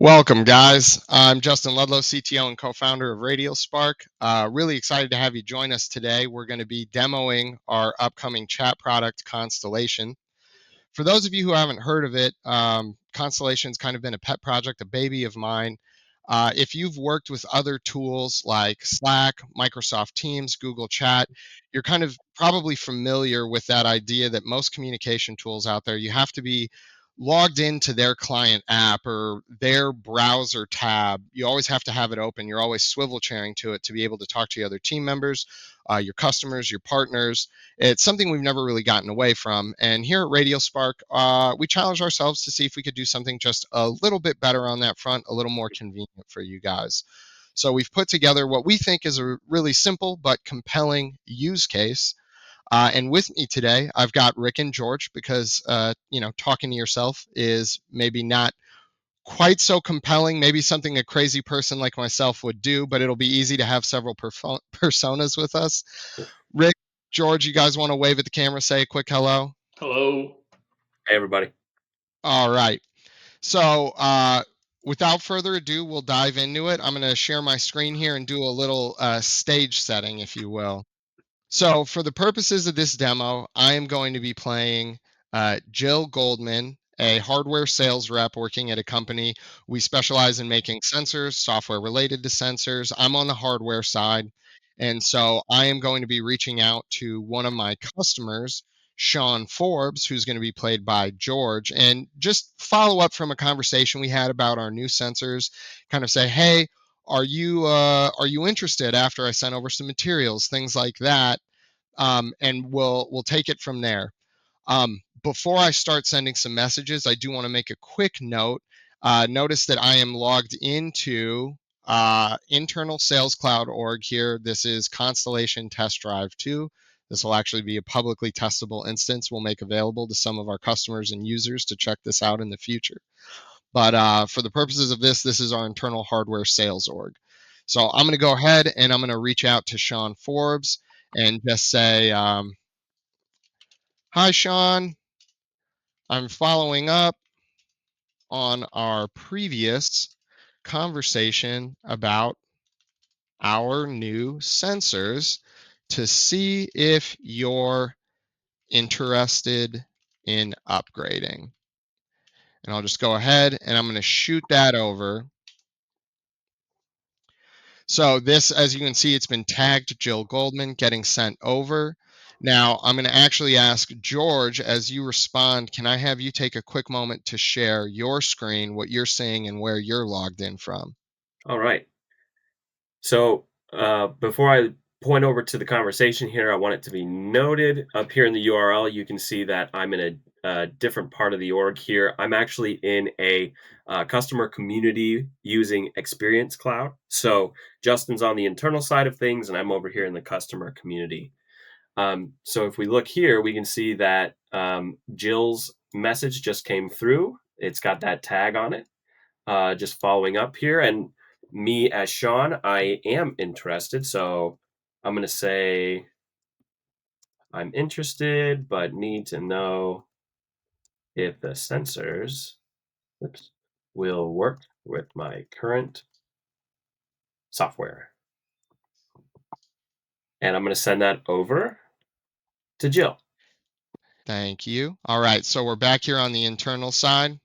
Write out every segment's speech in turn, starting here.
Welcome, guys. I'm Justin Ludlow, CTO and co-founder of Radial Spark. Really excited to have you join us today. We're going to be demoing our upcoming chat product, Constellation. For those of you who haven't heard of it, Constellation's kind of been a pet project, a baby of mine. If you've worked with other tools like Slack, Microsoft Teams, Google Chat, you're kind of probably familiar with that idea that most communication tools out there, you have to be logged into their client app or their browser tab. You always have to have it open. You're always swivel chairing to it to be able to talk to your other team members, your customers, your partners. It's something we've never really gotten away from. And here at Radio Spark, we challenged ourselves to see if we could do something just a little bit better on that front, a little more convenient for you guys. So we've put together what we think is a really simple but compelling use case. And with me today, I've got Rick and George because, talking to yourself is maybe not quite so compelling, maybe something a crazy person like myself would do, but it'll be easy to have several personas with us. Rick, George, you guys want to wave at the camera, say a quick hello? Hello. Hey, everybody. All right. So, without further ado, we'll dive into it. I'm going to share my screen here and do a little stage setting, if you will. So, for the purposes of this demo, I am going to be playing Jill Goldman, a hardware sales rep working at a company. We specialize in making sensors, software related to sensors. I'm on the hardware side. And so I am going to be reaching out to one of my customers, Sean Forbes, who's going to be played by George, and just follow up from a conversation we had about our new sensors, kind of say, hey, are you interested after I sent over some materials, things like that, and we'll take it from there. Before I start sending some messages, I do want to make a quick note. Notice that I am logged into internal Sales Cloud org here. This is Constellation Test Drive 2. This will actually be a publicly testable instance we'll make available to some of our customers and users to check this out in the future. But for the purposes of this is our internal hardware sales org. So I'm going to go ahead and I'm going to reach out to Sean Forbes and just say, hi, Sean. I'm following up on our previous conversation about our new sensors to see if you're interested in upgrading. And I'll just go ahead and I'm going to shoot that over. So this, as you can see, it's been tagged Jill Goldman, getting sent over. Now I'm going to actually ask George, as you respond, can I have you take a quick moment to share your screen, what you're seeing and where you're logged in from? All right. So before I point over to the conversation here, I want it to be noted up here in the URL, you can see that I'm in a different part of the org here. I'm actually in a customer community using Experience Cloud. So Justin's on the internal side of things, and I'm over here in the customer community. So if we look here, we can see that Jill's message just came through. It's got that tag on it. Just following up here, and me as Sean, I am interested. So I'm going to say I'm interested, but need to know if the sensors will work with my current software. And I'm going to send that over to Jill. Thank you. All right, so we're back here on the internal side.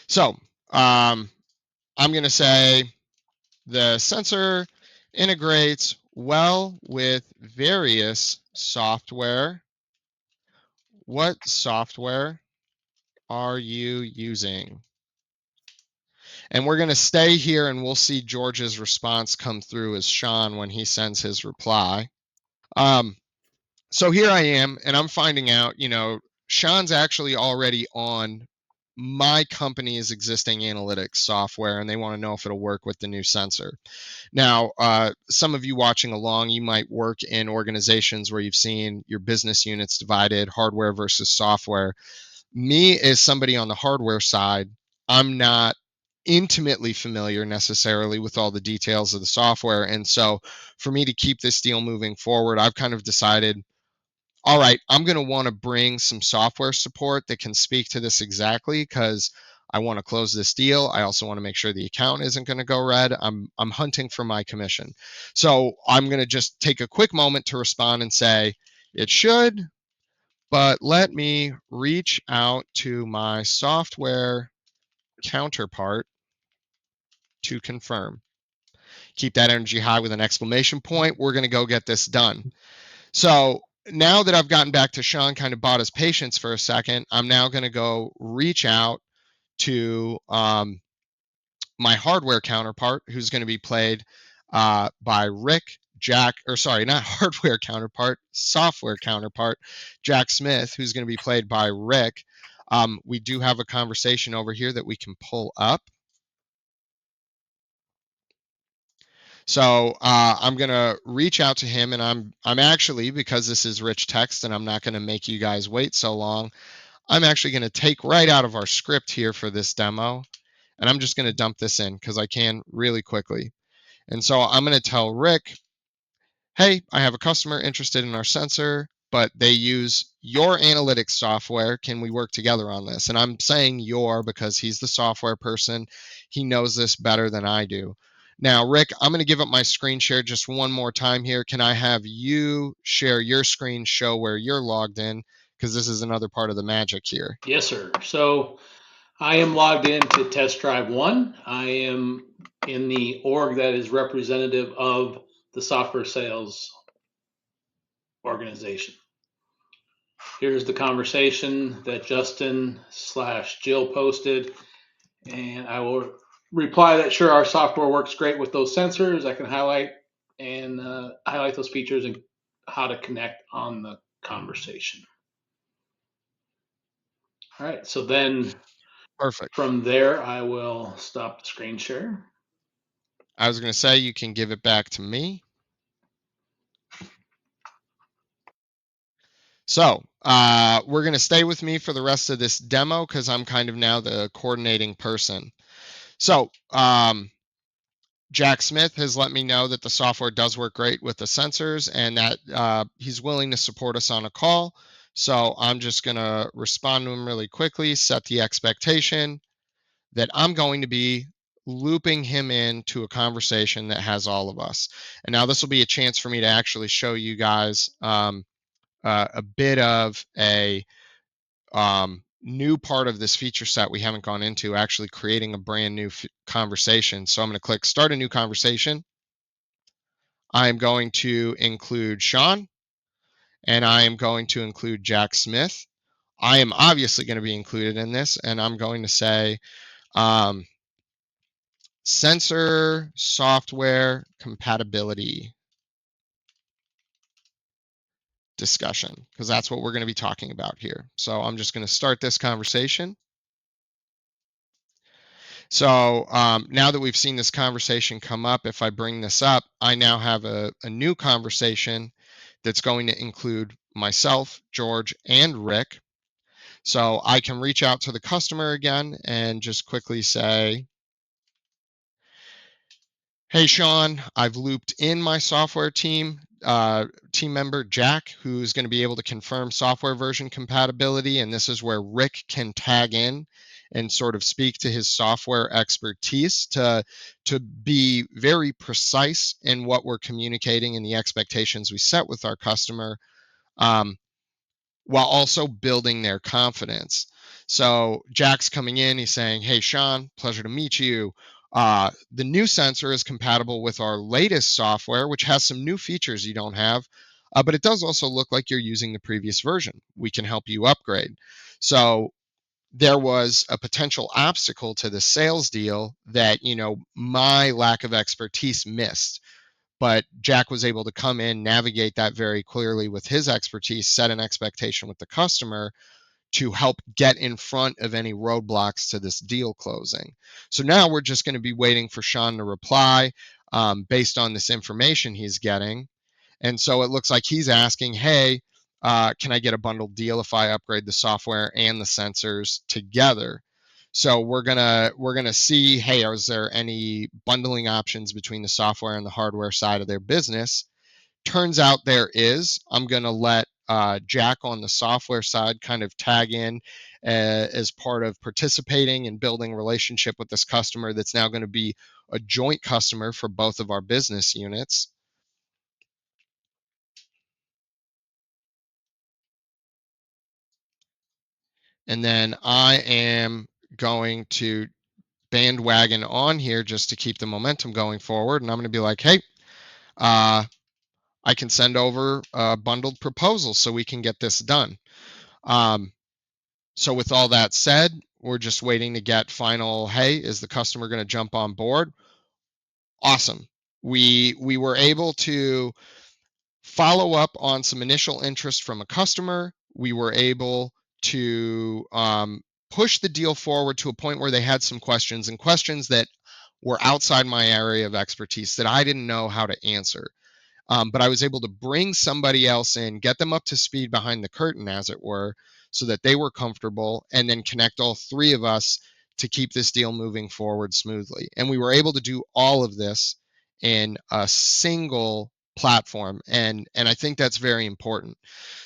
So I'm going to say the sensor integrates well with various software. What software are you using? And we're going to stay here and we'll see George's response come through as Sean when he sends his reply. So here I am, and I'm finding out, Sean's actually already on my company's existing analytics software, and they want to know if it'll work with the new sensor. Now, some of you watching along, you might work in organizations where you've seen your business units divided, hardware versus software. Me, as somebody on the hardware side, I'm not intimately familiar necessarily with all the details of the software. And so for me to keep this deal moving forward, I've kind of decided, all right, I'm going to want to bring some software support that can speak to this exactly, because I want to close this deal. I also want to make sure the account isn't going to go red. I'm hunting for my commission. So I'm going to just take a quick moment to respond and say, it should, but let me reach out to my software counterpart to confirm. Keep that energy high with an exclamation point. We're going to go get this done. So now that I've gotten back to Sean, kind of bought his patience for a second, I'm now going to go reach out to my hardware counterpart, who's going to be played by Rick Jack, or sorry, not hardware counterpart, software counterpart, Jack Smith, who's going to be played by Rick. We do have a conversation over here that we can pull up. So I'm gonna reach out to him, and I'm actually, because this is rich text, and I'm not gonna make you guys wait so long. I'm actually gonna take right out of our script here for this demo, and I'm just gonna dump this in because I can really quickly. And so I'm gonna tell Rick, hey, I have a customer interested in our sensor, but they use your analytics software. Can we work together on this? And I'm saying your because he's the software person. He knows this better than I do. Now, Rick, I'm going to give up my screen share just one more time here. Can I have you share your screen, show where you're logged in? Because this is another part of the magic here. Yes, sir. So I am logged in to Test Drive 1. I am in the org that is representative of the software sales organization. Here's the conversation that Justin/Jill posted, and I will reply that sure, our software works great with those sensors. I can highlight those features and how to connect on the conversation. All right, so then Perfect. from there, I will stop the screen share. I was going to say you can give it back to me. So we're going to stay with me for the rest of this demo because I'm kind of now the coordinating person. So Jack Smith has let me know that the software does work great with the sensors and that he's willing to support us on a call. So I'm just going to respond to him really quickly, set the expectation that I'm going to be looping him into a conversation that has all of us. And now this will be a chance for me to actually show you guys a bit of a new part of this feature set we haven't gone into, actually creating a brand new conversation. So I'm going to click start a new conversation. I'm going to include Sean, and I am going to include Jack Smith. I am obviously going to be included in this, and I'm going to say um, sensor software compatibility discussion, because that's what we're going to be talking about here. So I'm just going to start this conversation. So now that we've seen this conversation come up, if I bring this up, I now have a new conversation that's going to include myself, George, and Rick. So I can reach out to the customer again and just quickly say, hey, Sean, I've looped in my software team member, Jack, who's going to be able to confirm software version compatibility. And this is where Rick can tag in and sort of speak to his software expertise to be very precise in what we're communicating and the expectations we set with our customer. While also building their confidence. So Jack's coming in, he's saying, hey, Sean, pleasure to meet you. The new sensor is compatible with our latest software, which has some new features you don't have, but it does also look like you're using the previous version. We can help you upgrade. So there was a potential obstacle to the sales deal that, my lack of expertise missed, but Jack was able to come in, navigate that very clearly with his expertise, set an expectation with the customer to help get in front of any roadblocks to this deal closing. So now we're just going to be waiting for Sean to reply based on this information he's getting. And so it looks like he's asking, hey, can I get a bundled deal if I upgrade the software and the sensors together? So we're gonna see, hey, is there any bundling options between the software and the hardware side of their business? Turns out there is. I'm gonna let Jack on the software side kind of tag in as part of participating and building a relationship with this customer that's now going to be a joint customer for both of our business units. And then I am going to bandwagon on here just to keep the momentum going forward. And I'm going to be like, hey, I can send over a bundled proposal so we can get this done. So with all that said, we're just waiting to get final, hey, is the customer going to jump on board? Awesome. We were able to follow up on some initial interest from a customer. We were able to push the deal forward to a point where they had some questions, and questions that were outside my area of expertise that I didn't know how to answer. But I was able to bring somebody else in, get them up to speed behind the curtain, as it were, so that they were comfortable, and then connect all three of us to keep this deal moving forward smoothly. And we were able to do all of this in a single platform, and I think that's very important.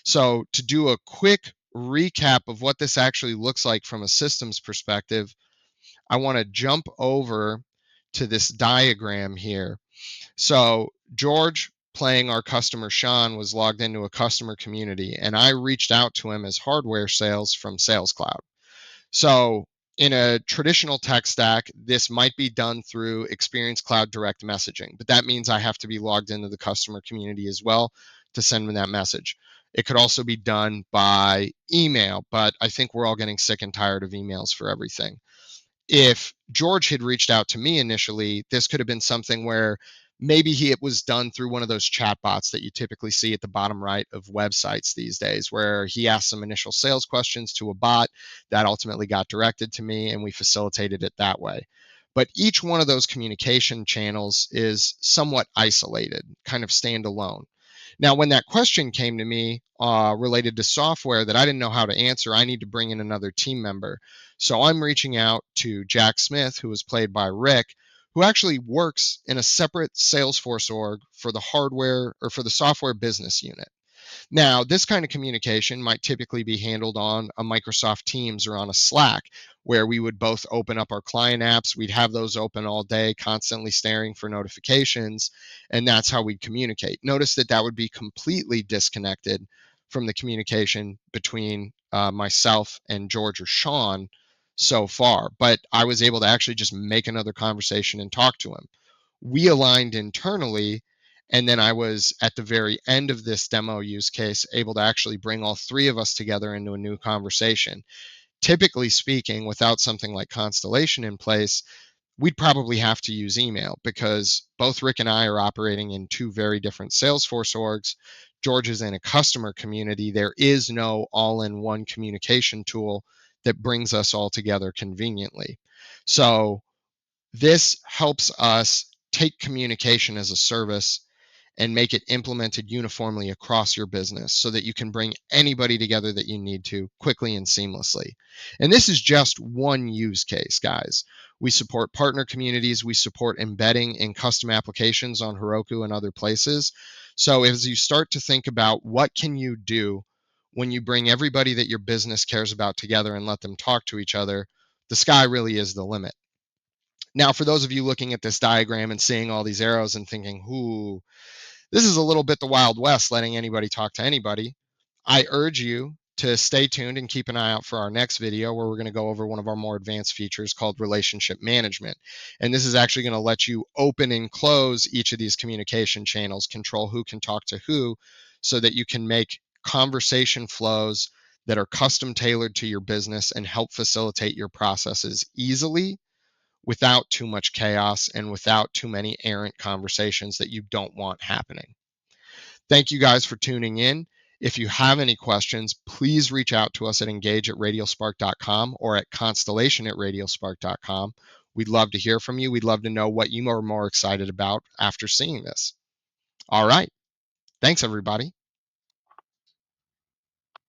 So to do a quick recap of what this actually looks like from a systems perspective, I want to jump over to this diagram here. So George, playing our customer Sean, was logged into a customer community, and I reached out to him as hardware sales from Sales Cloud. So in a traditional tech stack, this might be done through Experience Cloud direct messaging, but that means I have to be logged into the customer community as well to send them that message. It could also be done by email, but I think we're all getting sick and tired of emails for everything. If George had reached out to me initially, this could have been something where maybe it was done through one of those chat bots that you typically see at the bottom right of websites these days, where he asked some initial sales questions to a bot that ultimately got directed to me, and we facilitated it that way. But each one of those communication channels is somewhat isolated, kind of standalone. Now, when that question came to me related to software that I didn't know how to answer, I need to bring in another team member. So I'm reaching out to Jack Smith, who was played by Rick, who actually works in a separate Salesforce org for the hardware or for the software business unit. Now, this kind of communication might typically be handled on a Microsoft Teams or on a Slack, where we would both open up our client apps. We'd have those open all day, constantly staring for notifications, and that's how we'd communicate. Notice that that would be completely disconnected from the communication between myself and George or Sean so far, but I was able to actually just make another conversation and talk to him. We aligned internally, and then I was at the very end of this demo use case able to actually bring all three of us together into a new conversation. Typically speaking, without something like Constellation in place, we'd probably have to use email, because both Rick and I are operating in two very different Salesforce orgs. George is in a customer community. There is no all in one communication tool that brings us all together conveniently. So this helps us take communication as a service and make it implemented uniformly across your business so that you can bring anybody together that you need to quickly and seamlessly. And this is just one use case, guys. We support partner communities, we support embedding in custom applications on Heroku and other places. So as you start to think about what can you do when you bring everybody that your business cares about together and let them talk to each other, the sky really is the limit. Now, for those of you looking at this diagram and seeing all these arrows and thinking, "Ooh, this is a little bit the Wild West, letting anybody talk to anybody," I urge you to stay tuned and keep an eye out for our next video, where we're going to go over one of our more advanced features called relationship management. And this is actually going to let you open and close each of these communication channels, control who can talk to who, so that you can make conversation flows that are custom tailored to your business and help facilitate your processes easily, without too much chaos and without too many errant conversations that you don't want happening. Thank you guys for tuning in. If you have any questions, please reach out to us at engage@radiospark.com or at constellation@radiospark.com. We'd love to hear from you. We'd love to know what you are more excited about after seeing this. All right. Thanks, everybody.